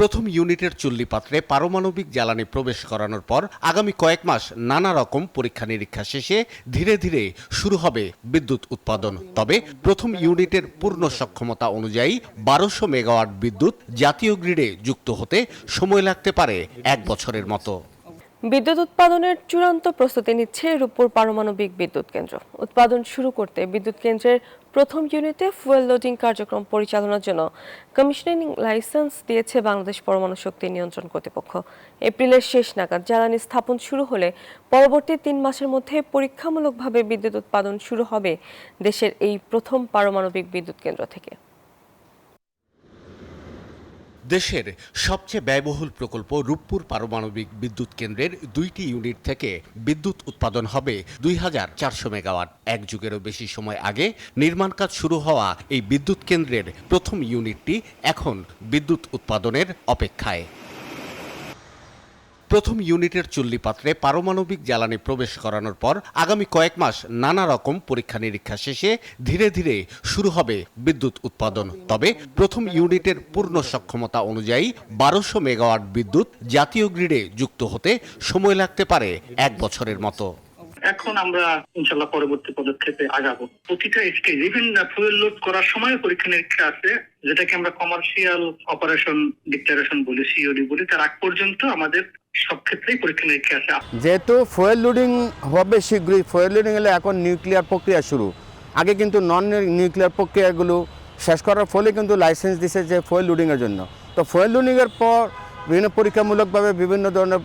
প্রথম ইউনিটের চুল্লি পাত্রে পারমাণবিক জ্বালানি প্রবেশ করানোর পর আগামী কয়েক মাস নানা রকম পরীক্ষা নিরীক্ষা শেষে ধীরে ধীরে শুরু হবে বিদ্যুৎ উৎপাদন। তবে প্রথম ইউনিটের পূর্ণ সক্ষমতা অনুযায়ী ১২০০ মেগাওয়াট বিদ্যুৎ জাতীয় গ্রিডে যুক্ত হতে সময় লাগতে পারে ১ বছরের মতো। বিদ্যুৎ উৎপাদনের চূড়ান্ত প্রস্তুতি নিচ্ছে রূপপুর পারমাণবিক বিদ্যুৎ কেন্দ্র। উৎপাদন শুরু করতে বিদ্যুৎ কেন্দ্রের প্রথম ইউনিটে ফুয়েল লোডিং কার্যক্রম পরিচালনার জন্য কমিশনিং লাইসেন্স দিয়েছে বাংলাদেশ পরমাণু শক্তি নিয়ন্ত্রণ কর্তৃপক্ষ। এপ্রিলের শেষ নাগাদ জ্বালানি স্থাপন শুরু হলে পরবর্তী ৩ মাসের মধ্যে পরীক্ষামূলকভাবে বিদ্যুৎ উৎপাদন শুরু হবে দেশের এই প্রথম পারমাণবিক বিদ্যুৎ কেন্দ্র থেকে। দেশের সবচেয়ে ব্যয়বহুল প্রকল্প রূপপুর পারমাণবিক বিদ্যুৎ কেন্দ্রের ২টি ইউনিট থেকে বিদ্যুৎ উৎপাদন হবে ২,৪০০ মেগাওয়াট। এক যুগেরও বেশি সময় আগে নির্মাণ কাজ শুরু হওয়া এই বিদ্যুৎ কেন্দ্রের প্রথম ইউনিটটি এখন বিদ্যুৎ উৎপাদনের অপেক্ষায়। প্রথম ইউনিটের চুল্লি পাত্রে পারমাণবিক জ্বালানি প্রবেশ করানোর পর আগামী কয়েক মাস নানা রকম পরীক্ষা নিরীক্ষা শেষে ধীরে ধীরে শুরু হবে বিদ্যুৎ উৎপাদন। তবে প্রথম ইউনিটের পূর্ণ সক্ষমতা অনুযায়ী ১২০০ মেগাওয়াট বিদ্যুৎ জাতীয় গ্রিডে যুক্ত হতে সময় লাগতে পারে ১ বছরের মতো। এখন আমরা ইনশাল্লাহ পরবর্তী পদক্ষেপে আগাবো। প্রতিটা স্টেজ ইভেন ফুয়েল লোড করার সময় পরীক্ষা নিরীক্ষা আছে, যেটাকে আমরা কমার্শিয়াল অপারেশন ডিক্লারেশন বলি, সিওডি বলি। তার আগ পর্যন্ত আমাদের সব ক্ষেত্রেই পরীক্ষা নিরীক্ষা আছে। যেহেতু ফুয়েল লোডিং হবে শীঘ্রই, ফুয়েল লোডিং হলে এখন নিউক্লিয়ার প্রক্রিয়া শুরু। আগে কিন্তু নন নিউক্লিয়ার প্রক্রিয়াগুলো শেষ করার ফলে কিন্তু লাইসেন্স দিছে যে ফুয়েল লোডিংয়ের জন্য। তো ফুয়েল লোডিংয়ের পর বিভিন্ন পরীক্ষামূলকভাবে বিভিন্ন ধরনের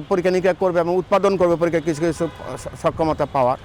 পরীক্ষা নিরীক্ষা করবে এবং উৎপাদন করবে পরীক্ষা কিছু কিছু সক্ষমতা পাওয়ার।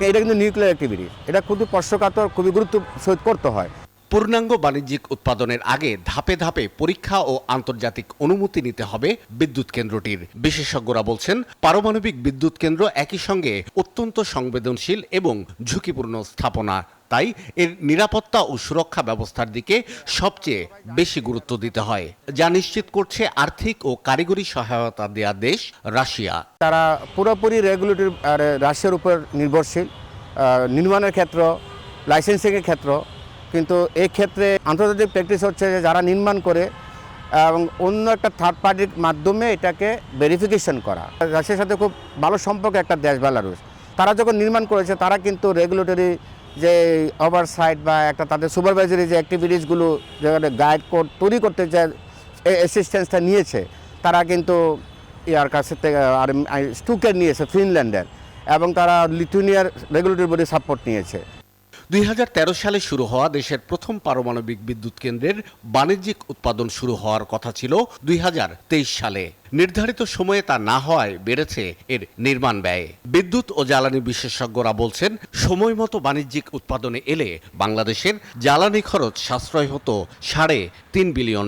এটা কিন্তু নিউক্লিয়ার অ্যাক্টিভিটি, এটা খুবই স্পর্শকাতর, খুবই গুরুত্ব সহিত করতে হয়। পূর্ণাঙ্গ বাণিজ্যিক উৎপাদনের আগে ধাপে ধাপে পরীক্ষা ও আন্তর্জাতিক অনুমতি নিতে হবে বিদ্যুৎ কেন্দ্রটির। বিশেষজ্ঞরা বলছেন, পারমাণবিক বিদ্যুৎ কেন্দ্র একই সঙ্গে অত্যন্ত সংবেদনশীল এবং ঝুঁকিপূর্ণ স্থাপনা। তাই এর নিরাপত্তা ও সুরক্ষা ব্যবস্থার দিকে সবচেয়ে বেশি গুরুত্ব দিতে হয়, যা নিশ্চিত করছে আর্থিক ও কারিগরি সহায়তা দেয়া দেশ রাশিয়া। তারা পুরোপুরি রেগুলেটরি রাশিয়ার উপর নির্ভরশীল নির্মাণের ক্ষেত্র, লাইসেন্সিংয়ের ক্ষেত্র। কিন্তু এই ক্ষেত্রে আন্তর্জাতিক প্র্যাকটিস হচ্ছে যে যারা নির্মাণ করে এবং অন্য একটা থার্ড পার্টির মাধ্যমে এটাকে ভেরিফিকেশন করা। রাশিয়ার সাথে খুব ভালো সম্পর্ক একটা দেশ বেলারুশ। তারা যখন নির্মাণ করেছে তারা কিন্তু রেগুলেটরি যে ওভারসাইট বা একটা তাদের সুপারভাইজারি যে অ্যাক্টিভিটিসগুলো যেখানে গাইড তৈরি করতে যে অ্যাসিস্ট্যান্সটা নিয়েছে, তারা কিন্তু ইয়ার কাছে থেকে আর স্টুকের নিয়েছে ফিনল্যান্ডের, এবং তারা লিথুয়ানিয়ার রেগুলেটরি বডি সাপোর্ট নিয়েছে। ২০১৩ সালে শুরু হওয়া দেশের প্রথম পারমাণবিক বিদ্যুৎ কেন্দ্রের বাণিজ্যিক উৎপাদন শুরু হওয়ার কথা ছিল ২০২৩ সালে। নির্ধারিত সময়ে তা না হওয়ায় বেড়েছে এর নির্মাণ ব্যয়। বিদ্যুৎ ও জ্বালানি বিশেষজ্ঞরা বলছেন, সময় মতো বাণিজ্যিক উৎপাদনে এলে বাংলাদেশের জ্বালানি খরচ সাশ্রয় হতো $3.৫ বিলিয়ন।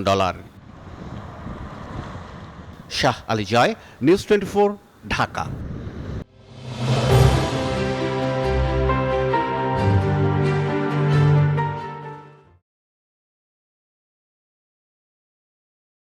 শাহ আলী জয়, নিউজ 24, ঢাকা।